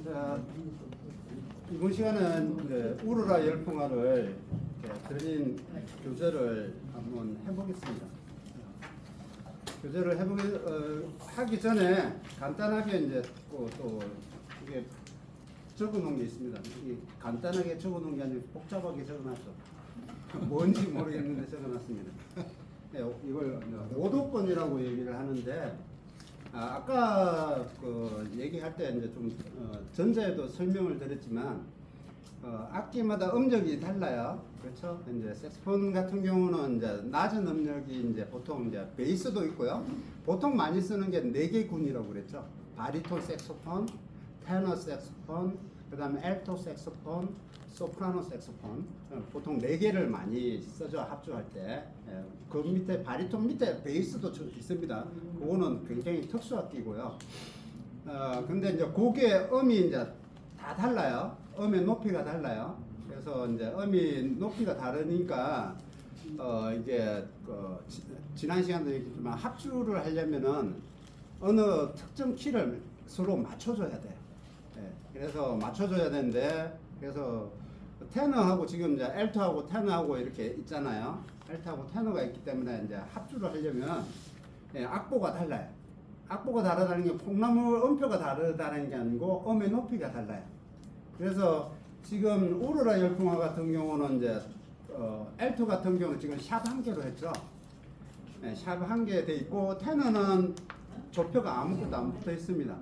자, 이번 시간은 우르라 열풍화를 드린 교재를 한번 해보겠습니다. 교재를 하기 전에 간단하게 이제 또 이게 적어놓은 게 있습니다. 이 간단하게 적어놓은 게 아니고 복잡하게 적어놨죠. 뭔지 모르겠는데 적어놨습니다. 이걸 오도권이라고 얘기를 하는데, 아까 그 얘기할 때 이제 좀 전자에도 설명을 드렸지만, 악기마다 음역이 달라요. 그렇죠? 이제 색소폰 같은 경우는 이제 낮은 음역이 이제 보통 이제 베이스도 있고요. 보통 많이 쓰는 게 4개 군이라고 그랬죠. 바리톤 색소폰, 테너 색소폰, 그다음에 알토 색소폰, 소프라노 색소폰. 보통 4개를 많이 쓰죠, 합주할 때. 그 밑에 바리톤 밑에 베이스도 있습니다. 그거는 굉장히 특수 악기고요. 근데 이제 곡의 음이 이제 다 달라요. 음의 높이가 달라요. 그래서 이제 음이 높이가 다르니까 이게 지난 시간도 얘기했지만 합주를 하려면은 어느 특정 키를 서로 맞춰줘야 돼. 그래서 맞춰줘야 되는데, 그래서 테너하고 지금 이제 알토하고 테너하고 이렇게 있잖아요. 알토하고 테너가 있기 때문에 이제 합주를 하려면 악보가 달라요. 악보가 다르다는 게 콩나물 음표가 다르다는 게 아니고 음의 높이가 달라요. 그래서 지금 우르라 열풍화 같은 경우는 이제 알토 같은 경우는 지금 샵 1개로 했죠. 샵 1개 돼 있고, 테너는 조표가 아무것도 안 붙어 있습니다.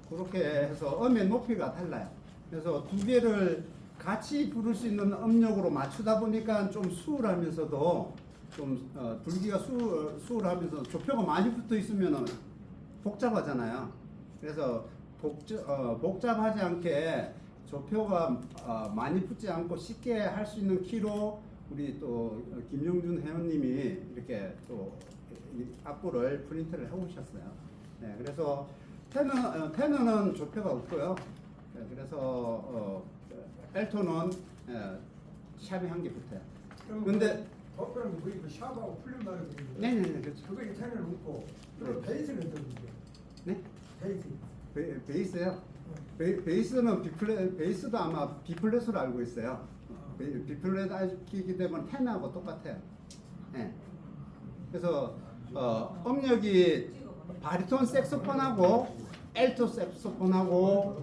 그렇게 해서 음의 높이가 달라요. 그래서 2개를 같이 부를 수 있는 음역으로 맞추다 보니까 좀 수월하면서도 좀 불기가 수월하면서 조표가 많이 붙어 있으면 복잡하잖아요. 복잡하지 않게 조표가 많이 붙지 않고 쉽게 할 수 있는 키로 우리 또 김영준 회원님이 이렇게 또 악보를 프린트를 해오셨어요. 그래서 테너는 조표가 없고요. 그래서 알토는 샵이 1개 붙어요. 근데 조표는 거의 그 샵하고 풀린 말을 그리고 네네네, 그렇죠. 그게 테너는 없고, 그리고 네. 베이스는 어떤데? 네? 베이스. 베이스요? 베이스는 베이스도 아마 B플랫으로 알고 있어요. B플랫 악기이기 때문에 테너하고 똑같아요. 그래서 음역이 바리톤 색소폰하고 알토 색소폰하고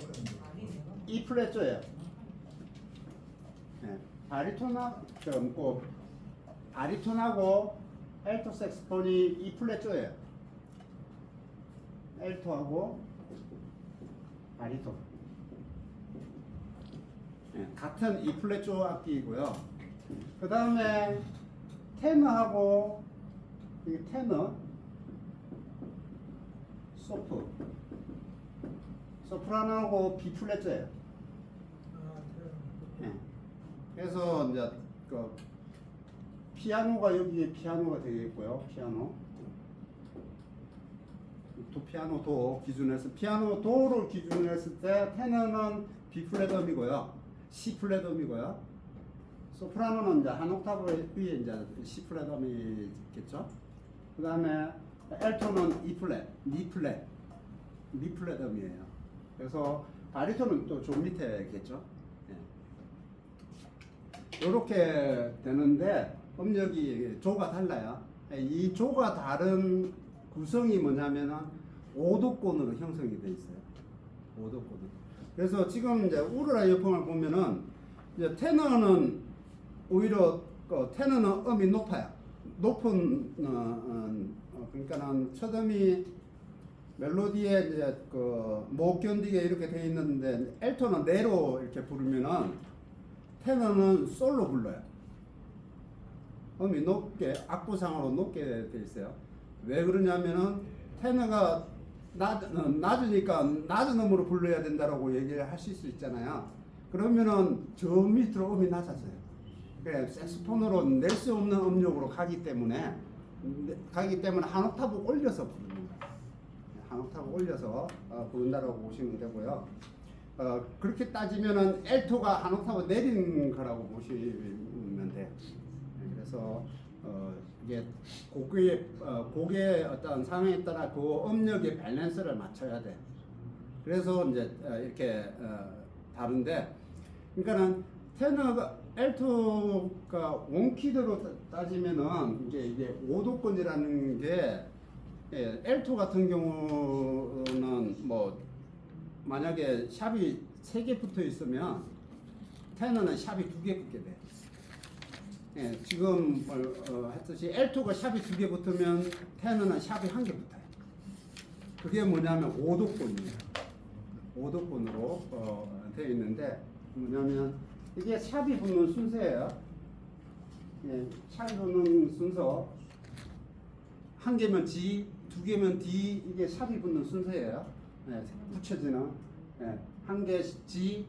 E플랫조예요. 바리톤하고 알토 색소폰이 E플랫조예요. 알토하고 바리톤. 같은 E플랫조 악기이고요. 그 다음에 테너하고 이게 테너, 소프라노하고 B플랫조예요. 그래서 이제 그 피아노가 여기에 피아노가 되겠고요. 피아노 도 기준에서 피아노 도를 기준으로 했을 때 테너는 B 플랫 음이고요, C 플랫 음이고요. 소프라노는 이제 한 옥타브 위에 이제 C 플랫 음이겠죠. 그 다음에 알토는 E 플랫, D 플랫 음이에요. 그래서 바리톤은 또 좀 밑에겠죠. 이렇게 되는데 음역이 조가 달라요. 이 조가 다른 구성이 뭐냐면은 5도권으로 형성이 되어 있어요. 5도권으로. 그래서 지금 이제 우르라 열풍을 보면은 이제 테너는 오히려 테너는 음이 높아요. 높은 그러니까는 첫음이 멜로디에 이제 못 견디게 이렇게 되어 있는데, 알토는 네로 이렇게 부르면은 테너는 솔로 불러요. 음이 높게, 악보상으로 높게 되어 있어요. 왜 그러냐면은 테너가 낮으니까 낮은 음으로 불러야 된다라고 얘기를 하실 수 있잖아요. 그러면은 저 밑으로 음이 낮아져요. 그래, 색소폰으로 낼 수 없는 음역으로 가기 때문에 한 옥타브 올려서 부르는 거예요. 한 옥타브 올려서 부른다라고 보시면 되고요. 그렇게 따지면은 알토가 한 옥타브 내린 거라고 보시면 돼요. 그래서 이게 곡의 어떤 상황에 따라 그 음역의 밸런스를 맞춰야 돼. 그래서 이제 이렇게 다른데, 그러니까는 테너가 L2가 원키드로 따지면은 이게 5도권이라는 게 L2 같은 경우는 뭐 만약에 샵이 3개 붙어 있으면 테너는 샵이 2개 붙게 돼. 예, 지금 했듯이 L2가 샵이 2개 붙으면 테너는 샵이 1개 붙어요. 그게 뭐냐면 5도권이에요. 5도권으로 되어 있는데, 뭐냐면 이게 샵이 붙는 순서예요. 예, 샵이 붙는 순서. 1개면 G, 2개면 D, 이게 샵이 붙는 순서예요. 예, 붙여지는. 예, 1개 G,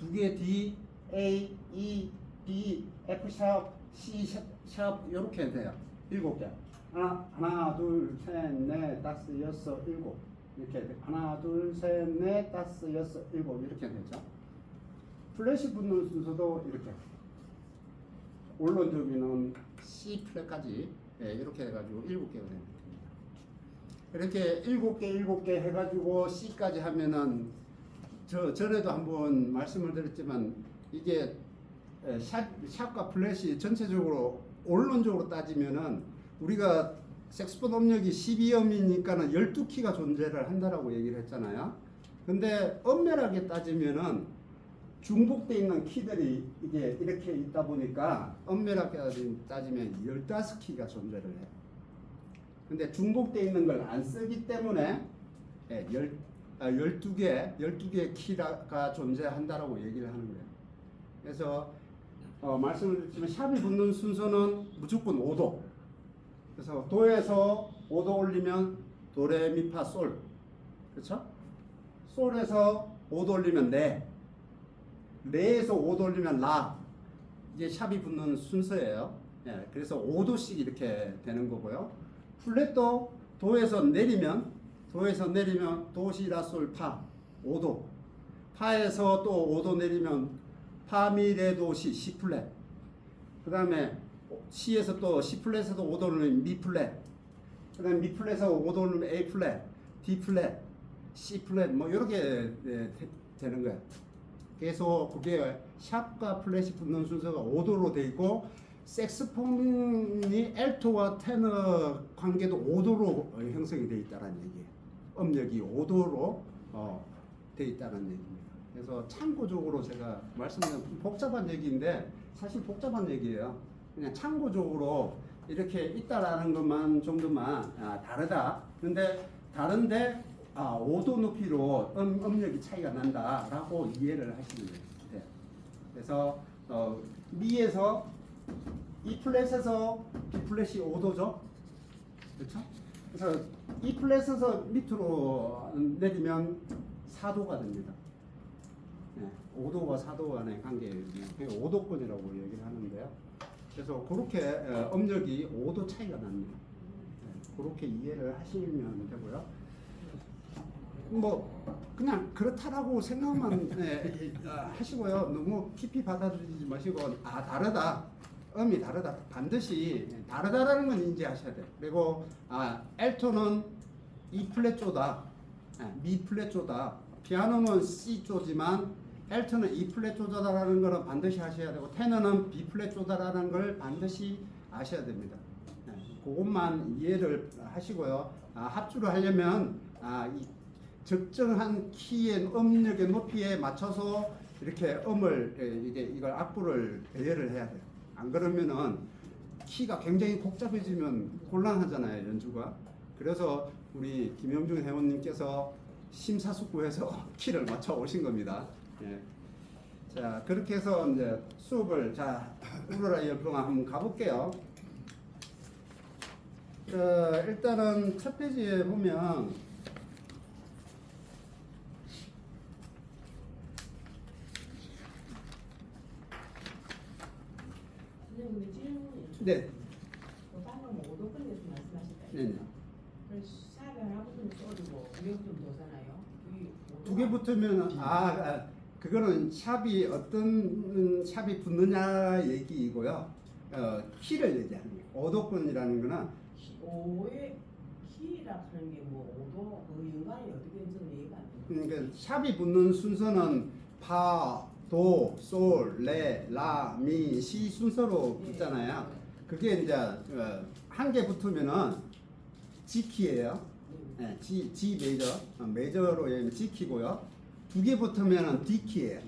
2개 D, A, E, B, F 샵, C 샵 이렇게 돼요. 7개. 하나, 둘, 셋, 넷, 다섯, 여섯, 일곱. 이렇게 돼. 하나, 둘, 셋, 넷, 다섯, 여섯, 일곱 이렇게 되죠. 플랫이 붙는 순서도 이렇게. 원론적인은 C 플랫까지 이렇게 해가지고 7개가 됩니다. 이렇게 7개 해가지고 C까지 하면은 전에도 한번 말씀을 드렸지만 이게 샵과 플랫이 전체적으로 원론적으로 따지면은 우리가 색소폰 음력이 12음이니까는 12키가 존재를 한다라고 얘기를 했잖아요. 근데 엄밀하게 따지면은 중복되어 있는 키들이 이게 이렇게 있다 보니까 엄밀하게 따지면 15키가 존재를 해요. 근데 중복되어 있는 걸 안 쓰기 때문에 12개의 키가 존재한다라고 얘기를 하는 거예요. 그래서 말씀을 드렸지만 샵이 붙는 순서는 무조건 5도. 그래서 도에서 5도 올리면 도레미파 솔, 그렇죠? 솔에서 5도 올리면 레, 레에서 5도 올리면 라. 이게 샵이 붙는 순서예요. 예, 그래서 5도씩 이렇게 되는 거고요. 플랫도 도에서 내리면 도시라솔 파 5도, 파에서 또 5도 내리면 파미레도시 C 플랫. 그 다음에 C에서 또 C 플랫에서도 5도 올리면 미 플랫. 그 다음에 미 플랫에서 5도 올리면 A 플랫, D 플랫, C 플랫 뭐 이렇게 되는 거예요. 그래서 그게 샵과 플랫이 붙는 순서가 5도로 돼 있고, 색스폰이 알토와 테너 관계도 5도로 형성이 돼 있다는 얘기예요. 음력이 5도로 돼 있다는 얘기입니다. 그래서 참고적으로 제가 말씀드린 복잡한 얘기인데 사실 복잡한 얘기예요. 그냥 참고적으로 이렇게 있다라는 것만 정도만 다르다. 근데 다른데 5도 높이로 음력이 차이가 난다라고 이해를 하시면 돼요. 그래서 미에서 E 플랫에서 B 플랫이 5도죠. 그렇죠? 그래서 E 플랫에서 밑으로 내리면 4도가 됩니다. 5도와 4도 간의 관계예요. 5도권이라고 얘기를 하는데요. 그래서 그렇게 음력이 5도 차이가 납니다. 그렇게 이해를 하시면 되고요. 뭐 그냥 그렇다라고 생각만 하시고요. 너무 깊이 받아들이지 마시고 다르다. 음이 다르다. 반드시 다르다라는 건 인지하셔야 돼요. 그리고 알토는 E 플랫 조다. 미 플랫 조다. 피아노는 C 조지만 알토는 E 플랫 조다라는 거는 반드시 하셔야 되고, 테너는 B 플랫 조다라는 걸 반드시 아셔야 됩니다. 그것만 이해를 하시고요. 합주를 하려면 이 적정한 키의 음력의 높이에 맞춰서 이렇게 이걸 악보를 배열을 해야 돼요. 안 그러면은 키가 굉장히 복잡해지면 곤란하잖아요, 연주가. 그래서 우리 김영중 회원님께서 심사숙고해서 키를 맞춰 오신 겁니다. 예. 자, 그렇게 해서 이제 수업을 우러라 열풍아 한번 가볼게요. 일단은 첫 페이지에 보면 선생님 질문이 네. 방금 5도권에 대해서 말씀하셨다. 네. 그래서 샵을 하나 붙으면 쏘리고 위에 붙으면 도잖아요. 2개 붙으면 그거는 샵이 어떤 샵이 붙느냐 얘기이고요. 키를 얘기하는 거예요. 5도권이라는 거는 5의 키라 하는 게 뭐 5도 그 연관이 어떻게 되는지 이해가 안 돼요. 그러니까 샵이 붙는 순서는 파, 도, 솔, 레, 라, 미, 시 순서로 붙잖아요. 그게 이제 한 개 붙으면은 G 키예요. 네, G 메이저, 메이저로 얘기하면 G 키고요. 두 개 붙으면은 D 키예요.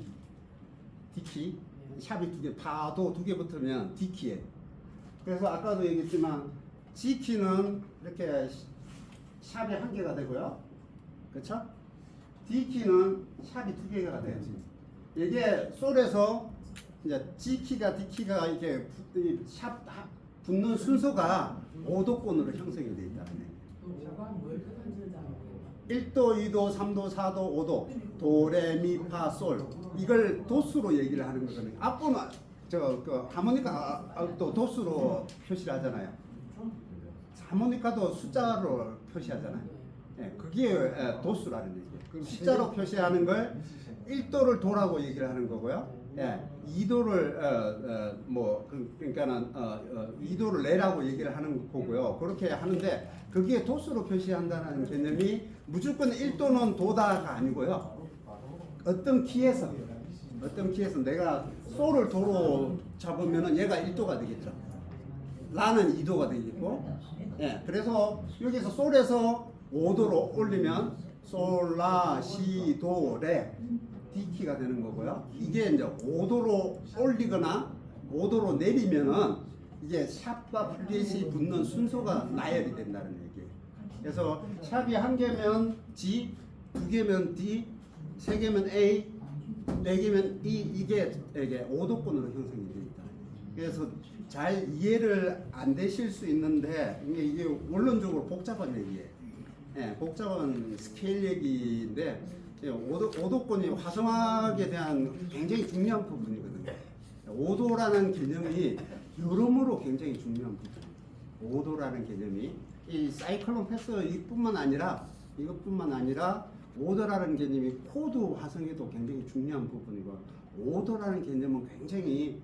D 키. 샵이 두 개, 파도 두 개 붙으면 D 키예요. 그래서 아까도 얘기했지만 G 키는 이렇게 샵이 한 개가 되고요. 그렇죠? D 키는 샵이 두 개가 돼요. 이게 솔에서 이제 G 키가 D 키가 이게 샵 붙는 순서가 5도권으로 형성이 되어 있다는 얘기예요. 저거 뭘 그런지도 1도, 2도, 3도, 4도, 5도, 도, 레, 미, 파, 솔. 이걸 도수로 얘기를 하는 거거든요. 앞부분 그 하모니카 또 도수로 표시를 하잖아요. 하모니카도 숫자로 표시하잖아요. 예, 그게 도수라는 얘기예요. 그럼 숫자로 표시하는 걸 1도를 도라고 얘기를 하는 거고요. 예, 2도를 그러니까는 2도를 레라고 얘기를 하는 거고요. 그렇게 하는데 그게 도수로 표시한다는 개념이 무조건 1도는 도다가 아니고요. 어떤 키에서 내가 솔을 도로 잡으면은 얘가 1도가 되겠죠. 라는 2도가 되겠고, 예, 그래서 여기서 솔에서 5도로 올리면 솔, 라, 시, 도, 레, D 키가 되는 거고요. 이게 이제 5도로 올리거나 5도로 내리면은 이게 샵과 플랫이 붙는 순서가 나열이 된다는 얘기예요. 그래서 샵이 한 개면 G, 두 개면 D, 세 개면 A, 네 개면 E, 이게 5도권으로 형성이 되어 있다. 그래서 잘 이해를 안 되실 수 있는데 이게 원론적으로 복잡한 얘기예요. 예, 복잡한 스케일 얘기인데 5도권이 화성학에 대한 굉장히 중요한 부분이거든요. 5도라는 개념이 여러모로 굉장히 중요한 부분이에요. 5도라는 개념이 이 사이클론 패스 이것뿐만 아니라 5도라는 개념이 코드 화성에도 굉장히 중요한 부분이고 5도라는 개념은 굉장히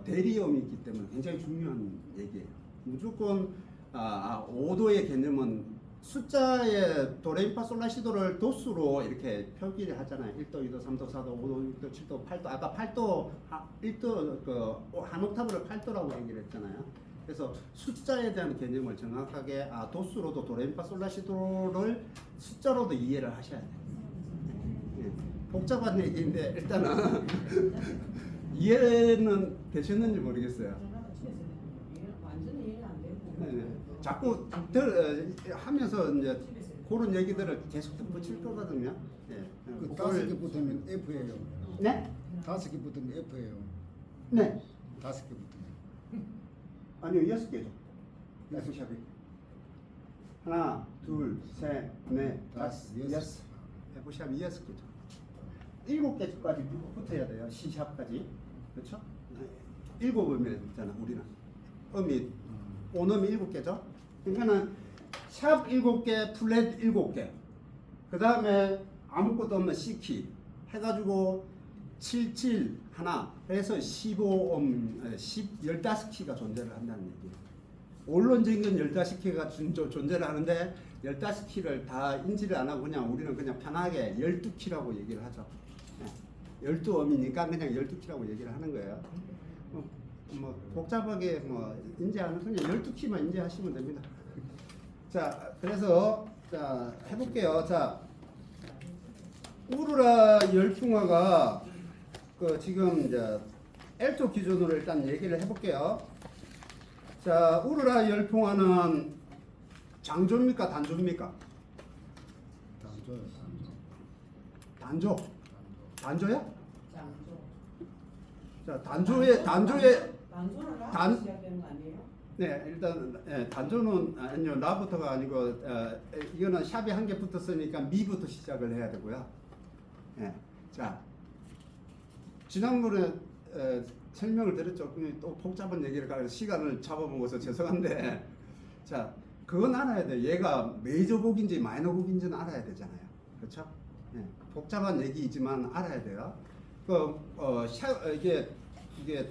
대리음이 있기 때문에 굉장히 중요한 얘기예요. 무조건 5도의 개념은 숫자의 도레미파솔라시도를 도수로 이렇게 표기를 하잖아요. 1도, 2도, 3도, 4도, 5도, 6도, 7도, 8도. 아까 8도, 1도 한 옥타브를 8도라고 얘기를 했잖아요. 그래서 숫자에 대한 개념을 정확하게 도수로도 도레미파솔라시도를 숫자로도 이해를 하셔야 돼요. 예, 복잡한 얘기인데 일단은 이해는 되셨는지 모르겠어요. 완전히 이해가 안 되고. 네. 자꾸 하면서 이제 그런 얘기들을 계속 붙일 거거든요. 예. 그 5개 붙으면 F예요. 네? 5개 붙으면 F예요. 네. 5개 붙으면. 아니요, 6개죠. F샵이. 하나, 둘, 셋, 넷, 다섯, 여섯. F샵이 6개죠. 7개까지 붙어야 돼요. C샵까지. 그렇죠? 7음이 있잖아, 우리는. 음이 온음이 7개죠. 그러니까는 샵 7개, 플랫 7개. 그 다음에 아무것도 없는 C키 해가지고 77 하나 해서 15음 15키가 존재를 한다는 얘기예요. 원론적인 15키가 존재를 하는데 15키를 다 인지를 안 하고 그냥 우리는 그냥 편하게 12키라고 얘기를 하죠. 12음이니까 그냥 12키라고 얘기를 하는 거예요. 뭐 복잡하게 인지 안 하면 12키만 인지하시면 됩니다. 자, 그래서 자 해볼게요. 자, 우르라 열풍화가 지금 이제 L2 기준으로 일단 얘기를 해볼게요. 자, 우르라 열풍화는 장조입니까, 단조입니까? 단조요. 단조야? 장조. 자, 단조를 단- 시작되는 거 아니에요? 네, 일단 단조는 아니요, 라부터가 아니고 이거는 샵이 한 개 붙었으니까 미부터 시작을 해야 되고요. 예, 자, 지난번에 설명을 드렸죠. 또 복잡한 얘기를 가서 시간을 잡아먹어서 죄송한데, 자, 그건 알아야 돼. 얘가 메이저 곡인지 마이너 곡인지는 알아야 되잖아요. 그렇죠? 예, 복잡한 얘기이지만 알아야 돼요. 이게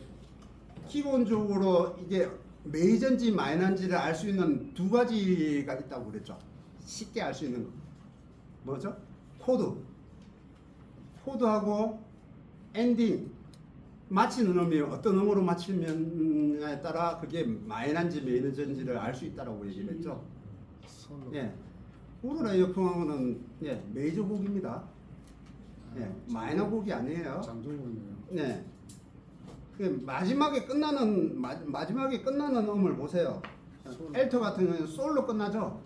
기본적으로 이게 메이저인지 마이너인지를 알 수 있는 두 가지가 있다고 그랬죠. 쉽게 알 수 있는 거. 뭐죠? 코드. 코드하고 엔딩 마치는 음이 어떤 음으로 마치면에 따라 그게 마이너인지 메이저인지를 알 수 있다라고 얘기를 했죠. 솔로. 예, 오로라 이어폰은 예, 메이저 곡입니다. 예, 마이너 곡이 아니에요. 장조군이요. 네. 그 마지막에 끝나는 음을 보세요. 솔로. 엘토 같은 경우는 솔로 끝나죠.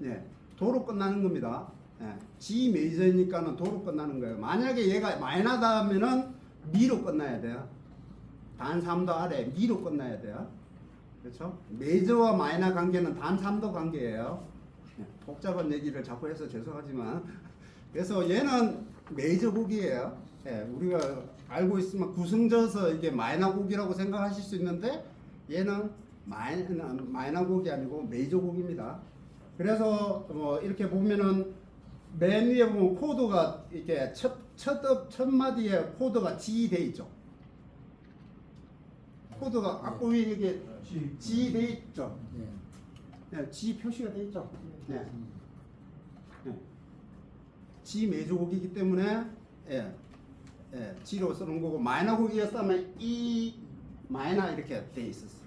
예, 도로 끝나는 겁니다. 예, G 메이저니까는 도로 끝나는 거예요. 만약에 얘가 마이너다 하면은 미로 끝나야 돼요. 단 3도 아래 미로 끝나야 돼요. 그렇죠? 메이저와 마이너 관계는 단 3도 관계예요. 예, 복잡한 얘기를 자꾸 해서 죄송하지만 그래서 얘는 메이저 곡이에요. 예, 우리가 알고 있으면 구성져서 이게 마이너 곡이라고 생각하실 수 있는데 얘는 마이너 곡이 아니고 메이저 곡입니다. 그래서 뭐 이렇게 보면은 맨 위에 보면 코드가 이렇게 첫 마디에 코드가 G 돼 있죠. 코드가 앞부 위에 이게 G 돼 있죠. 예. 네, G 표시가 돼 있죠. 네. 네. G 메이저 곡이기 때문에 예, 예, G로 쓰는 거고 마이너 곡이었다면 E 마이너 이렇게 돼 있었어.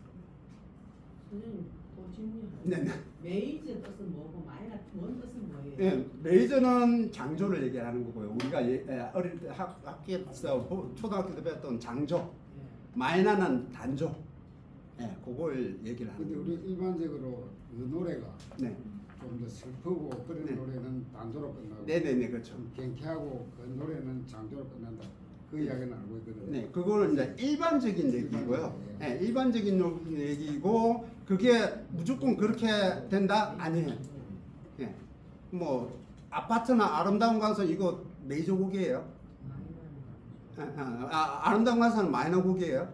선생님 또 질문이 네, 네. 메이저 뜻은 뭐고 마이너 원 뜻은 뭐예요? 예, 메이저는 장조를 얘기하는 거고요. 우리가 어릴 때 학교에서 초등학교 때 배웠던 장조, 예. 마이너는 단조. 예, 그걸 얘기를 하는 근데 거예요. 우리 일반적으로 그 노래가 네, 좀 더 슬프고 그런 네. 노래는 단조로 끝나고 네, 네, 네, 그렇죠. 좀 경쾌하고 그 노래는 장조로 끝난다. 그 이야기는 알고 있거든요. 네, 그거는 이제 일반적인 얘기고요. 네, 일반적인 얘기고 그게 무조건 그렇게 된다 아니에요. 예, 뭐 아파트나 아름다운 강서 이거 메이저 곡이에요. 아름다운 강서는 마이너 곡이에요.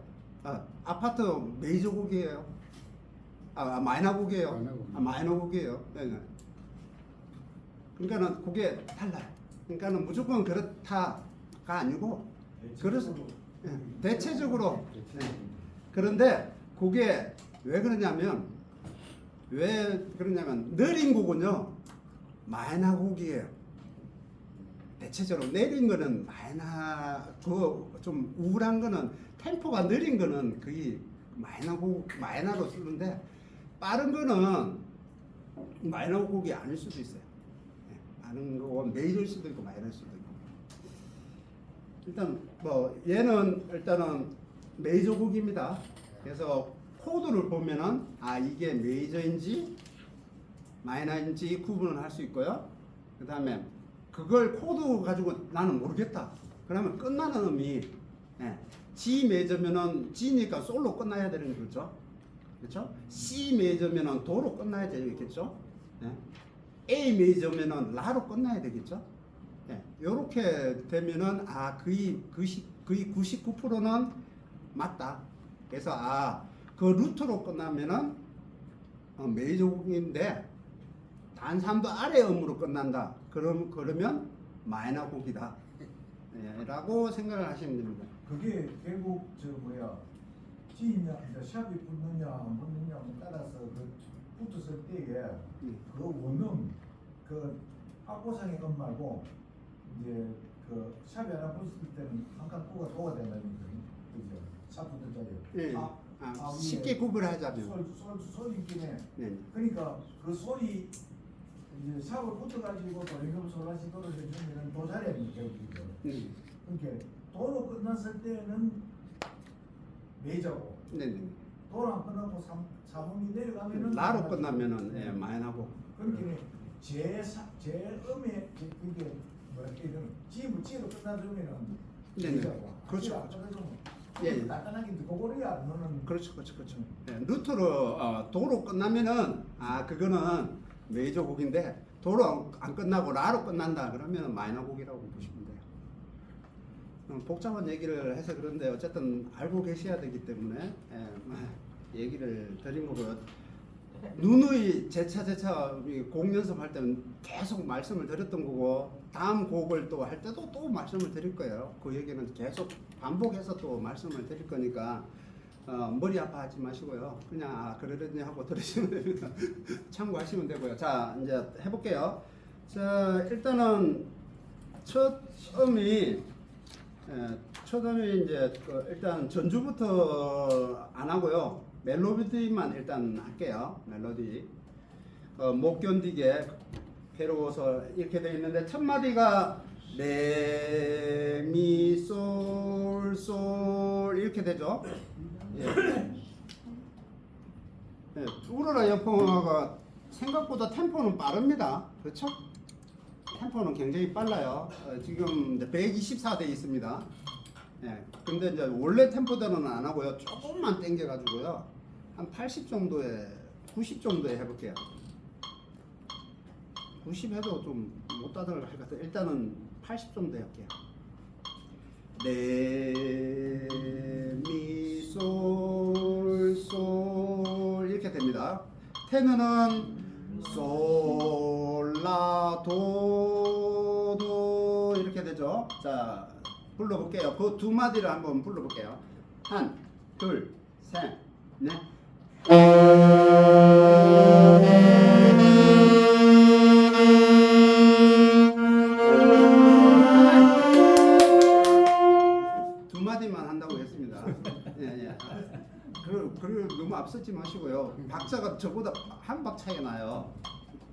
아파트 메이저 곡이에요. 마이너 곡이에요. 마이너 곡. 마이너 곡이에요. 네, 네. 그러니까는 그게 달라요. 그러니까는 무조건 그렇다가 아니고 그래서 예, 대체적으로 예. 그런데 그게 왜 그러냐면 느린 곡은요 마이너 곡이에요. 대체적으로 내린 거는 마이너 좀 우울한 거는 템포가 느린 거는 거의 마이너로 쓰는데 빠른 거는 마이너 곡이 아닐 수도 있어요. 예, 빠른 거 메이저일 수도 있고 마이너일 수도 있고. 일단 뭐 얘는 일단은 메이저 곡입니다. 그래서 코드를 보면은 이게 메이저인지 마이너인지 구분을 할 수 있고요. 그 다음에 그걸 코드 가지고 나는 모르겠다. 그러면 끝나는 음이 예, G 메이저면은 G니까 솔로 끝나야 되는 거죠. 그렇죠? C 메이저면은 도로 끝나야 되겠죠. 예. A 메이저면은 라로 끝나야 되겠죠. 예, 이렇게 되면은 거의 99%는 맞다. 그래서 그 루트로 끝나면은 메이저 곡인데 단 3도 아래 음으로 끝난다. 그러면 마이너 곡이다. 예, 라고 생각을 하시면 됩니다. 그게 결국 G냐 이제 샵이 붙느냐 안 붙느냐에 따라서 그 붙었을 때에 그 원음 그 악보상의 음 말고 이제 그 샵이 하나 붙을 때는 한칸 꼬가 도가 된다는 거죠. 그죠? 샵 붙은 자리에. 예. 쉽게 구분하자면 소리 있기네. 네. 그러니까 그 소리 이제 샵을 붙어가지고 도리금 솔라시도를 해주면 도 자리 아닙니까? 그러니까 도로 끝났을 때는 메이저고 네네. 도로 안 끝나고 3음이 내려가면은 라로 끝나면은 예, 마이너고. 그렇게 제음의 이게 G로 끝나주면은 네네. 메이저고 그렇죠. 안 끝나주면 예. 간단하게 그거를 너는 그렇죠. 예, 루트로 도로 끝나면은 그거는 메이저 곡인데 도로 안 끝나고 라로 끝난다 그러면 마이너 곡이라고 보시면 돼요. 복잡한 얘기를 해서 그런데 어쨌든 알고 계셔야 되기 때문에 얘기를 드린 거고요. 누누이 재차 곡 연습할 때는 계속 말씀을 드렸던 거고 다음 곡을 또 할 때도 또 말씀을 드릴 거예요. 그 얘기는 계속 반복해서 또 말씀을 드릴 거니까 머리 아파하지 마시고요. 그냥 그러려니 하고 들으시면 됩니다. 참고하시면 되고요. 자, 이제 해볼게요. 자, 일단은 첫 음이 초점이 이제 일단 전주부터 안 하고요. 멜로디만 일단 할게요. 멜로디. 못 견디게 괴로워서 이렇게 되어 있는데 첫 마디가 레미솔솔 이렇게 되죠. 예. 예, 우러라 여풍어가 생각보다 템포는 빠릅니다. 그렇죠? 템포는 굉장히 빨라요. 지금 124 돼 있습니다. 예, 근데 이제 원래 템포대로는 안 하고요. 조금만 당겨 가지고요. 한 80 정도에 90 정도에 해볼게요. 90 해도 좀 못 따라갈 것 같아요. 일단은 80 정도 할게요. 레미솔솔 이렇게 됩니다. 테너는 솔라도도 이렇게 되죠. 자, 불러볼게요. 그 두 마디를 한번 불러볼게요. 한, 둘, 셋, 넷. 두 마디만 한다고 했습니다. 예. 그리고 너무 앞서지 마시고요. 박자가 저보다 한 박 차이가 나요.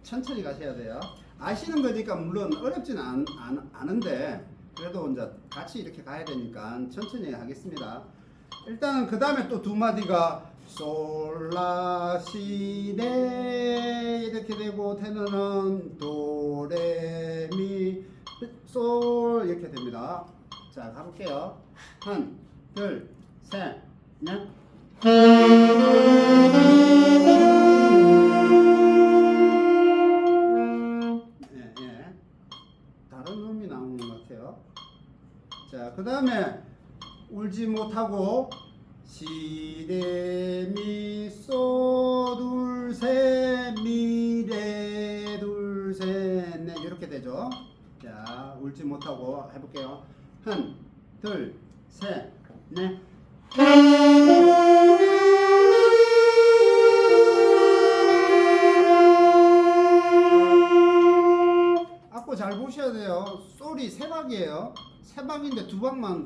천천히 가셔야 돼요. 아시는 거니까 물론 어렵지는 않은데 그래도 이제 같이 이렇게 가야 되니까 천천히 하겠습니다. 일단 그 다음에 또 두 마디가 솔라시레 이렇게 되고 테너는 도레미 솔 이렇게 됩니다. 자, 가볼게요. 한, 둘, 셋, 넷. 예. 다른 음이 나오는 것 같아요. 자, 그 다음에 울지 못하고 시레미소둘셋미레둘셋넷 이렇게 되죠. 자, 울지 못하고 해볼게요. 한, 둘, 셋, 넷. 악보 잘 보셔야 돼요. 솔이 세 박이에요. 세 박인데 두 박만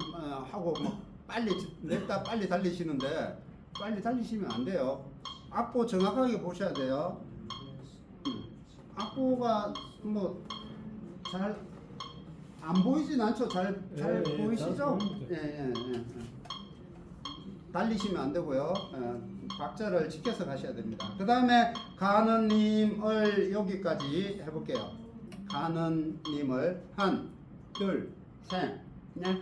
하고 막 빨리 냈다 빨리 달리시는데 빨리 달리시면 안 돼요. 악보 정확하게 보셔야 돼요. 악보가 뭐 잘 안 보이진 않죠. 잘 예, 보이시죠? 잘 예. 달리시면 안 되고요. 박자를 지켜서 가셔야 됩니다. 그 다음에 가는님을 여기까지 해볼게요. 가는님을 한, 둘, 셋, 넷.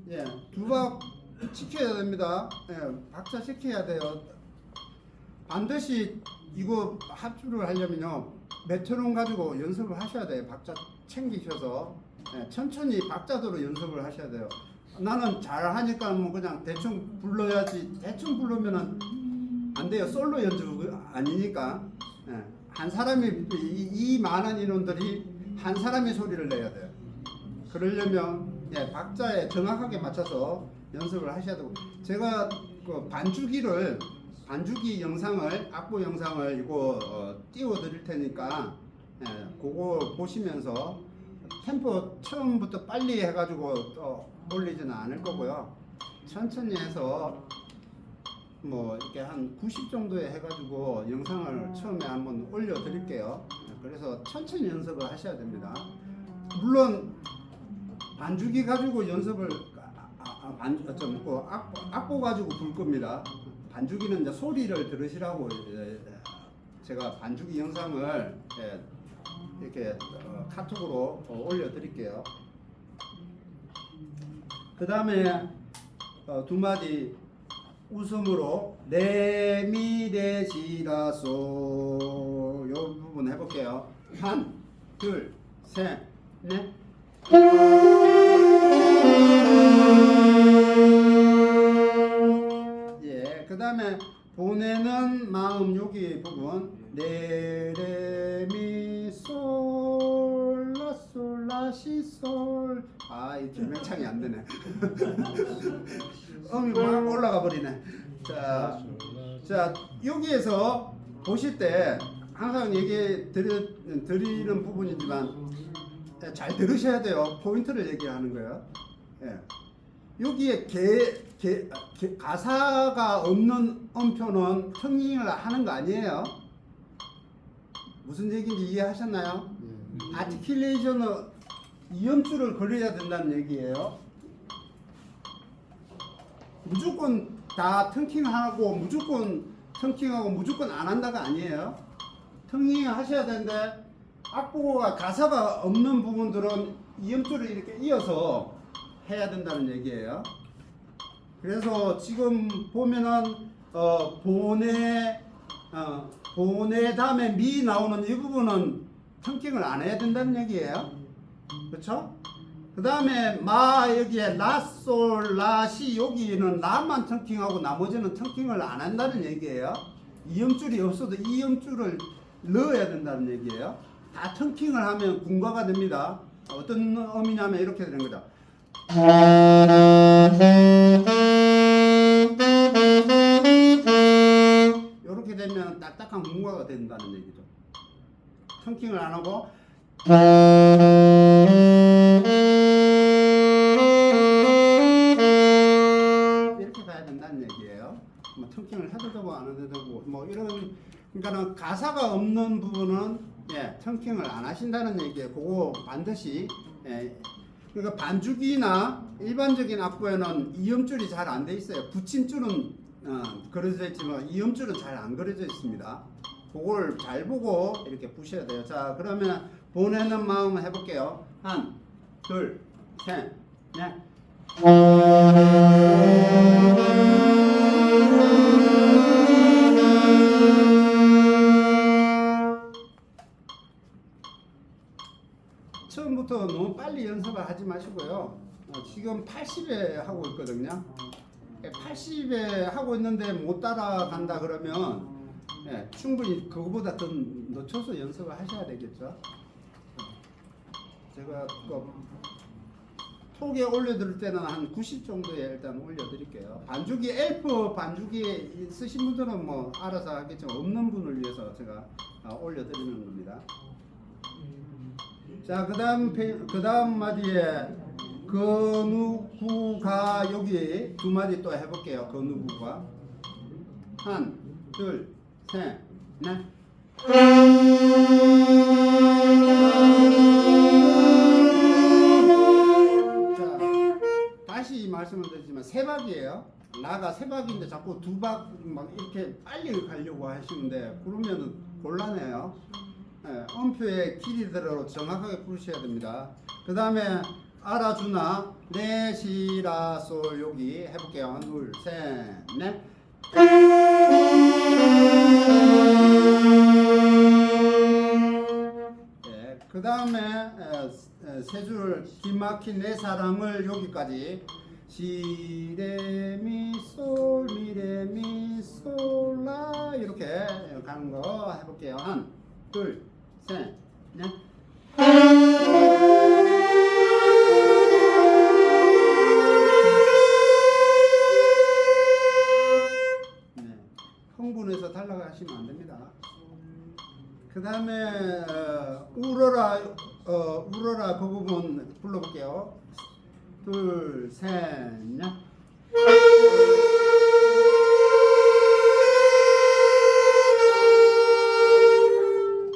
예, 두 박 지켜야 됩니다. 예, 박자 지켜야 돼요. 반드시 이거 합주를 하려면요 메트론 가지고 연습을 하셔야 돼요. 박자 챙기셔서 천천히 박자대로 연습을 하셔야 돼요. 나는 잘 하니까 뭐 그냥 대충 불러야지. 대충 부르면은 안 돼요. 솔로 연주 아니니까. 한 사람이 이 많은 인원들이 한 사람이 소리를 내야 돼요. 그러려면 박자에 정확하게 맞춰서 연습을 하셔야 되고, 제가 그 반주기 영상을 악보 영상을 이거 띄워 드릴 테니까 그거 보시면서 템포 처음부터 빨리 해가지고 올리지는 않을 거고요. 천천히 해서 뭐 이렇게 한 90 정도에 해가지고 영상을 처음에 한번 올려 드릴게요. 그래서 천천히 연습을 하셔야 됩니다. 물론 반주기 가지고 연습을 악보 가지고 불 겁니다. 반주기는 이제 소리를 들으시라고 제가 반주기 영상을 이렇게 카톡으로 올려드릴게요. 그 다음에 두 마디 웃음으로 레미레시라소 요 부분 해볼게요. 한, 둘, 셋, 넷. 그 다음에 보내는 마음 여기 부분 레레미솔라솔라시솔 이 절명창이 안 되네. 음이 막 올라가 버리네. 자 여기에서 보실 때 항상 얘기 드리는 부분이지만 잘 들으셔야 돼요. 포인트를 얘기하는 거예요. 예. 여기에 가사가 없는 음표는 텅잉을 하는 거 아니에요? 무슨 얘기인지 이해하셨나요? 예. 아티큘레이션은 이음줄을 그려야 된다는 얘기예요. 무조건 다 텅킹하고 무조건 텅킹하고 무조건 안 한다가 아니에요. 텅킹 하셔야 되는데 악보가 가사가 없는 부분들은 이음줄을 이렇게 이어서 해야 된다는 얘기예요. 그래서 지금 보면은 보내 다음에 미 나오는 이 부분은 텅킹을 안 해야 된다는 얘기예요. 그렇죠? 그 다음에 마 여기에 라솔 라시 여기는 라만 텅킹하고 나머지는 텅킹을 안 한다는 얘기예요. 이음줄이 없어도 이음줄을 넣어야 된다는 얘기예요. 다 텅킹을 하면 군가가 됩니다. 어떤 의미냐면 이렇게 되는 거죠. 이렇게 되면 딱딱한 군가가 된다는 얘기죠. 텅킹을 안 하고 이렇게 가야 된다는 얘기예요. 뭐 텅킹을 해도 되고 안 해도 되고 뭐 이런, 그러니까는 가사가 없는 부분은 텅킹을 안 하신다는 얘기예요. 그거 반드시 그러니까 반주기나 일반적인 악보에는 이음줄이 잘 안 돼 있어요. 붙임줄은 그려져 있지만 이음줄은 잘 안 그려져 있습니다. 그걸 잘 보고 이렇게 부셔야 돼요. 자, 그러면 보내는 마음 해볼게요. 한, 둘, 셋, 넷. 처음부터 너무 빨리 연습을 하지 마시고요. 지금 80에 하고 있거든요. 80에 하고 있는데 못 따라간다 그러면 충분히 그거보다 더 늦춰서 연습을 하셔야 되겠죠. 제가 톡에 올려드릴 때는 한 90 정도에 일단 올려드릴게요. 반주기 엘프 반주기 쓰신 분들은 뭐 알아서 하겠지만 없는 분을 위해서 제가 올려드리는 겁니다. 자, 그 다음 마디에 그 누구가 여기 두 마디 또 해볼게요. 그 누구가 한, 둘, 셋, 넷. 자, 다시 말씀을 드리지만 세 박이에요. 라가 세 박인데 자꾸 두 박 막 이렇게 빨리 가려고 하시는데 그러면은 곤란해요. 음표의 길이대로 정확하게 부르셔야 됩니다. 그 다음에 알아주나 레시라솔 여기 해볼게요. 하나, 둘, 셋, 넷. 그 다음에 세 줄 기막힌 내 사랑을 여기까지 시레미솔 미레미솔라 이렇게 가는 거 해볼게요. 한, 둘, 셋, 넷. 흥분해서 탈락하시면 안 됩니다. 그 다음에 울어라 그 부분 불러볼게요. 둘, 셋, 넷.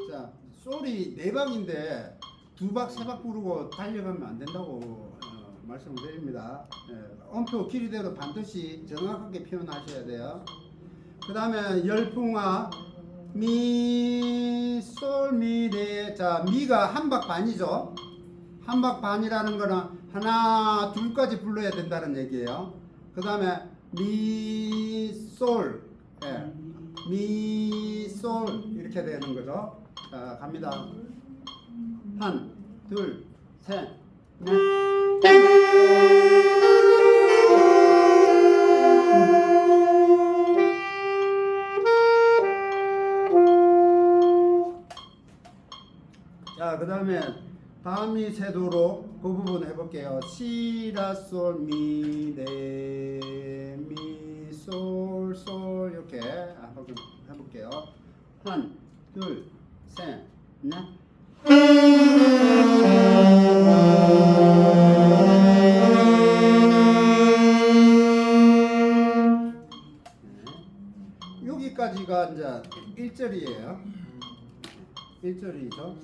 자, 솔이 네 박인데 두 박, 세 박 부르고 달려가면 안 된다고 말씀을 드립니다. 음표 길이대로 반드시 정확하게 표현하셔야 돼요. 그 다음에 열풍아 미, 솔, 미, 레. 자, 미가 한 박 반이죠. 한 박 반이라는 거는 하나, 둘까지 불러야 된다는 얘기예요. 그 다음에 미, 솔. 미, 솔. 이렇게 되는 거죠. 자, 갑니다. 한, 둘, 셋, 넷. 자, 그 다음에 밤이 새도록 그 부분 해볼게요. 시라솔 미레 미솔솔 이렇게 해볼게요. 한, 둘, 셋, 넷. 여기까지가 이제 1절이에요. 1절이죠.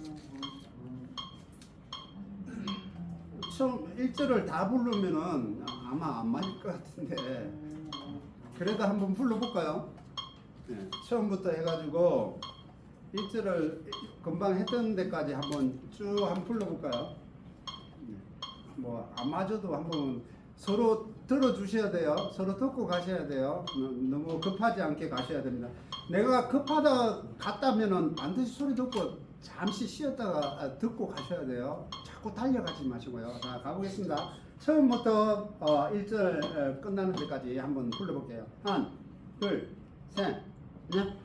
처음 1절을 다 부르면은 아마 안 맞을 것 같은데 그래도 한번 불러볼까요? 네, 처음부터 해가지고 1절을 금방 했던 데까지 한번 쭉 한번 불러볼까요? 뭐 안 맞아도 한번 서로 들어주셔야 돼요. 서로 듣고 가셔야 돼요. 너무 급하지 않게 가셔야 됩니다. 내가 급하다 갔다면은 반드시 소리 듣고 잠시 쉬었다가 듣고 가셔야 돼요. 자꾸 달려가지 마시고요. 자, 가보겠습니다. 처음부터 1절 끝나는 데까지 한번 불러볼게요. 하나, 둘, 셋, 넷.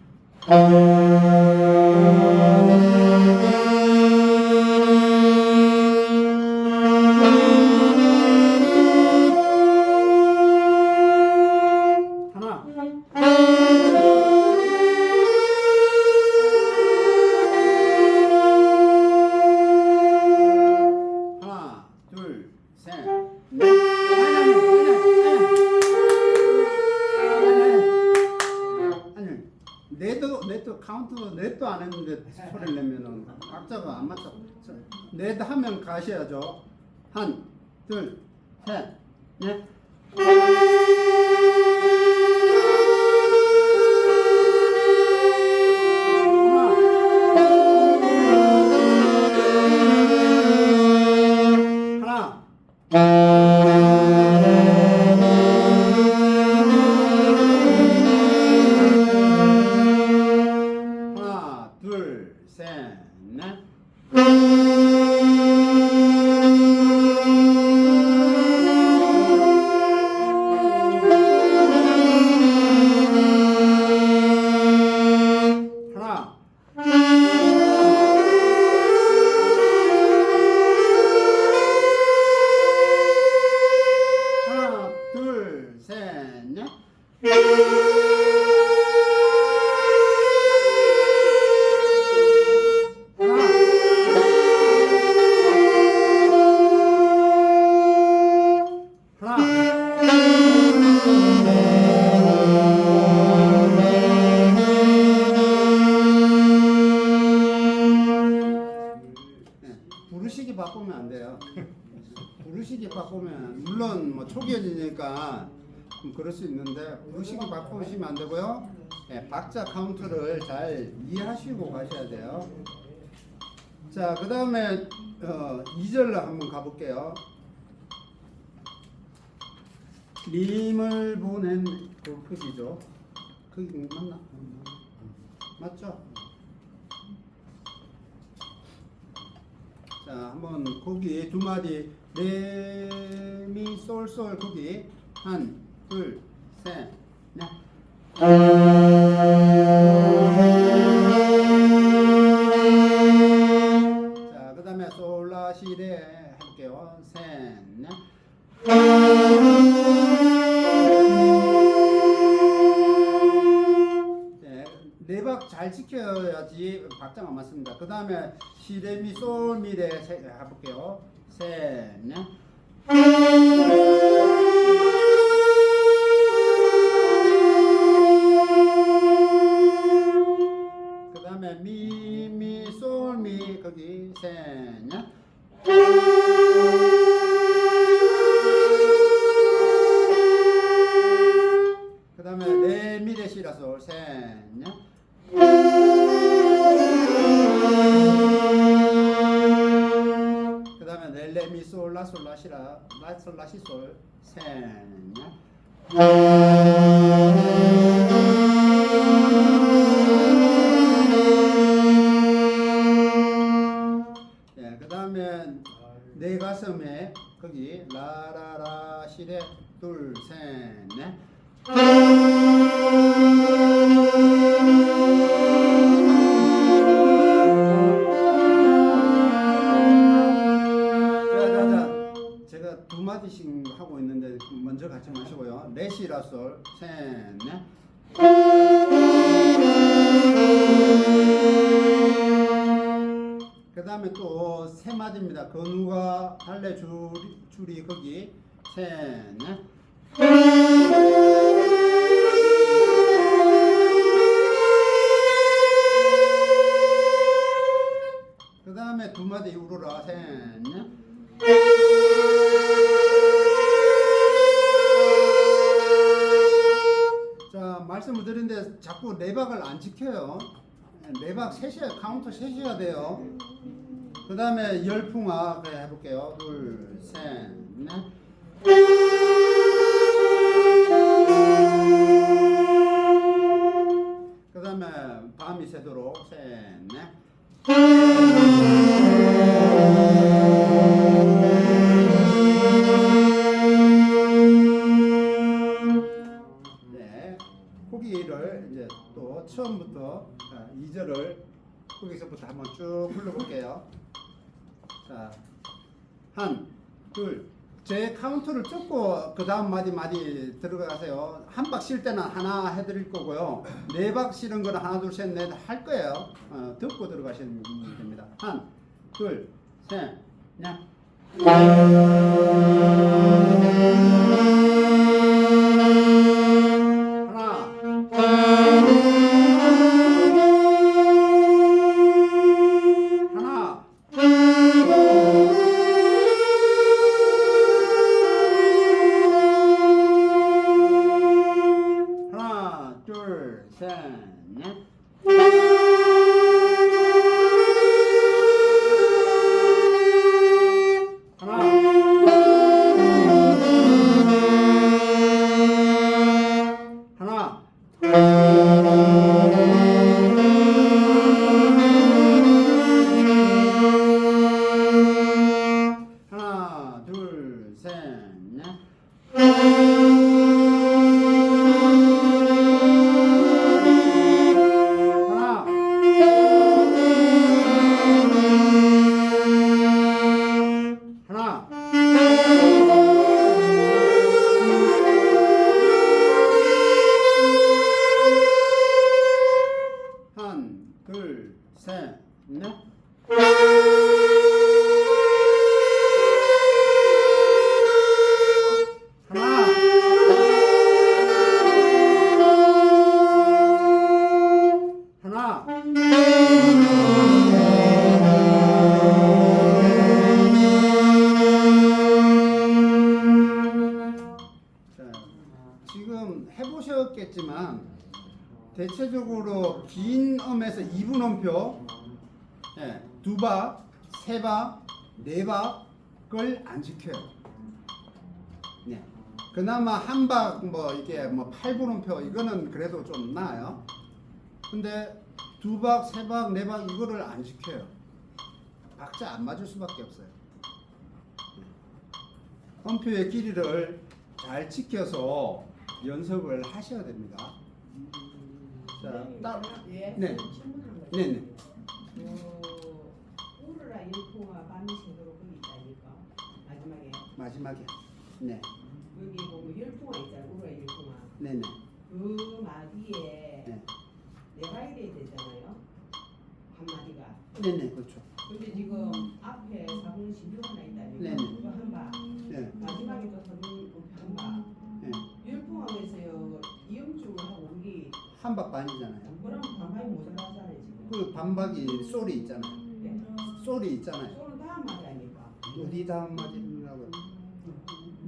카운트 넷도 안 했는데 소리를 내면은 박자가 안 맞죠. 넷 하면 가셔야죠. 한, 둘, 셋, 넷. 부르시기 바꾸면 안 돼요. 부르시기 바꾸면 물론 뭐 초기화니까 그럴 수 있는데 부르시기 바꾸시면 안 되고요. 네, 박자 카운트를 잘 이해하시고 가셔야 돼요. 자, 그 다음에 2절로 한번 가볼게요. 님을 보낸 그 크기죠. 크기 맞나? 맞죠? 자, 한번 거기 두 마디 레미 솔솔 거기 한, 둘, 셋, 넷. 자, 그 다음에 솔라시레 할게요. 셋, 넷. 네 박 잘 지켜야지 박자가 맞습니다. 그 다음에 시레미 솔미레 해볼게요. 셋, 넷. 그 다음에 미미 솔미 거기 셋, 넷. 그 다음에 레미레 시라솔 셋, 넷. 그 다음에 렐레미 솔라 솔라시라 라 솔라시솔 셋, 넷. 네, 그 다음에 내 가슴에 거기 라라라 시레 둘, 셋, 넷. 제가 두 마디씩 하고 있는데 먼저 같이 마시고요. 레시라솔 셋, 넷. 다음에 또 세 마디입니다. 건우가 할래 줄이 거기 셋, 넷. 그 다음에 두 마디 울어라 셋, 넷. 자, 말씀을 드렸는데 자꾸 레박을 안 지켜요. 레박 셋이야, 카운터 셋이야 돼요. 그 다음에 열풍아 그래 해볼게요. 둘, 셋, 넷. 그 다음에 밤이 새도록 셋, 넷. 네, 거기를 이제 또 처음부터 2절을 거기서부터 한번 쭉 불러볼게요. 자, 한, 둘, 제 카운트를 쫓고 그 다음 마디 들어가세요. 한 박 쉴 때는 하나 해드릴 거고요. 네 박 쉬는 거는 하나, 둘, 셋, 넷 할 거예요. 듣고 들어가시면 됩니다. 한, 둘, 셋, 넷. 해보셨겠지만 대체적으로 긴 음에서 2분 음표, 두 박, 세 박, 네 박을 안 지켜요. 네. 그나마 한 박 뭐 이게 뭐 8분 음표 이거는 그래도 좀 나아요. 근데 두 박, 세 박, 네 박 이거를 안 지켜요. 박자 안 맞을 수밖에 없어요. 음표의 길이를 잘 지켜서 연습을 하셔야 됩니다. 자, 딱, 예, 네. 질문한 거예요. 네네. 우르라 일풍아 밤이 새도록 거기 있다니까 마지막에 마지막에. 네. 여기 보면 열풍아 있잖아. 우르라 열풍아. 네네. 그 마디에 네. 내가 돼야 되잖아요. 한 마디가. 네네, 그렇죠. 근데 지금 앞에 4분 16 하나 있다니까. 네네. 그거 한 바. 네. 마지막에 또 4분 한 바. 네. 열풍함에서요 이음축을 하고 우리 한 박 반이잖아요. 그럼 반박이 모자라잖아요 지금. 그 반박이 솔이 있잖아요. 네. 솔이 있잖아요. 소는 다음 마디 아닙니까? 어디 다음 마디라고?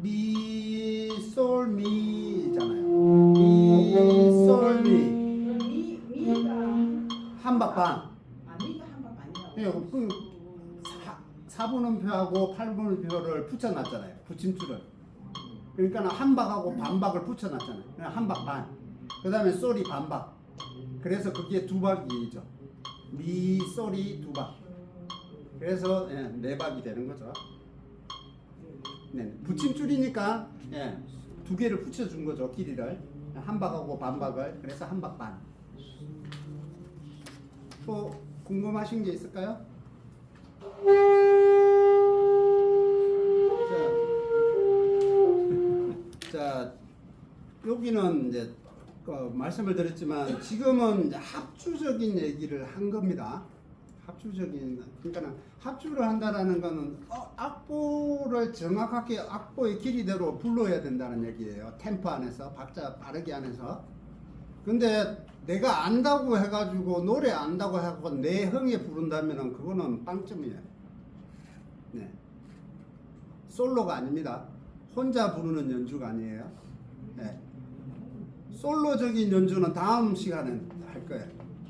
미, 솔, 미잖아요. 미, 솔, 미. 그럼 미가 한 박 반. 미가 한 박 아니라고. 네, 그 4분음표하고 8분음표를 붙여놨잖아요. 붙임줄을. 그러니까 한 박하고 반박을 붙여놨잖아요. 그냥 한 박 반. 그 다음에 솔이 반박. 그래서 그게 두 박이죠. 미, 솔이 두 박. 그래서 네 박이 되는 거죠. 네, 붙임줄이니까 두 개를 붙여준 거죠. 길이를. 한 박하고 반박을. 그래서 한 박 반. 또 궁금하신 게 있을까요? 자, 여기는 이제 말씀을 드렸지만 지금은 이제 합주적인 얘기를 한 겁니다. 합주적인 그러니까 합주를 한다라는 거는 악보를 정확하게 악보의 길이대로 불러야 된다는 얘기예요. 템포 안에서 박자 빠르게 안에서. 근데 내가 안다고 해가지고 노래 안다고 하고 내 흥에 부른다면은 그거는 빵점이에요. 네. 솔로가 아닙니다. 혼자 부르는 연주가 아니에요. 네. 솔로적인 연주는 다음 시간에 할 거예요.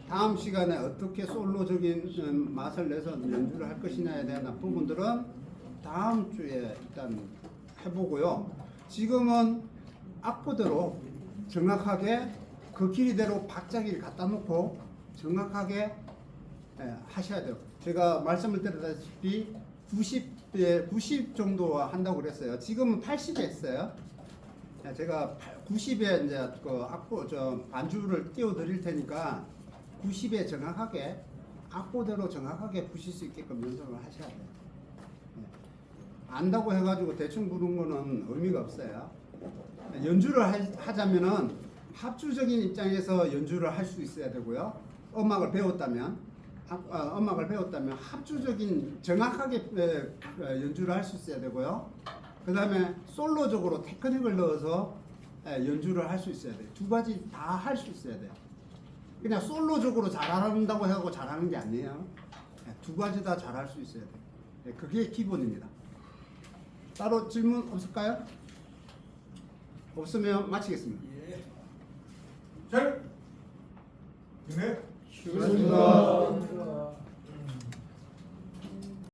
다음 시간에 어떻게 솔로적인 맛을 내서 연주를 할 것이냐에 대한 부분들은 다음 주에 일단 해보고요. 지금은 악보대로 정확하게 그 길이대로 박자기를 갖다 놓고 정확하게 하셔야 돼요. 제가 말씀을 드렸다시피 90 정도 한다고 그랬어요. 지금은 80에 했어요. 제가 90에 이제 그 악보 반주를 띄워 드릴 테니까 90에 정확하게 악보대로 정확하게 부실 수 있게끔 연습을 하셔야 돼요. 안다고 해가지고 대충 부르는 거는 의미가 없어요. 연주를 하자면은 합주적인 입장에서 연주를 할 수 있어야 되고요. 음악을 배웠다면 합주적인 정확하게 연주를 할 수 있어야 되고요. 그 다음에 솔로적으로 테크닉을 넣어서 연주를 할 수 있어야 돼요. 두 가지 다 할 수 있어야 돼요. 그냥 솔로적으로 잘한다고 하고 잘하는 게 아니에요. 두 가지 다 잘할 수 있어야 돼요. 그게 기본입니다. 따로 질문 없을까요? 없으면 마치겠습니다. 잘. 네. 수고하셨습니다.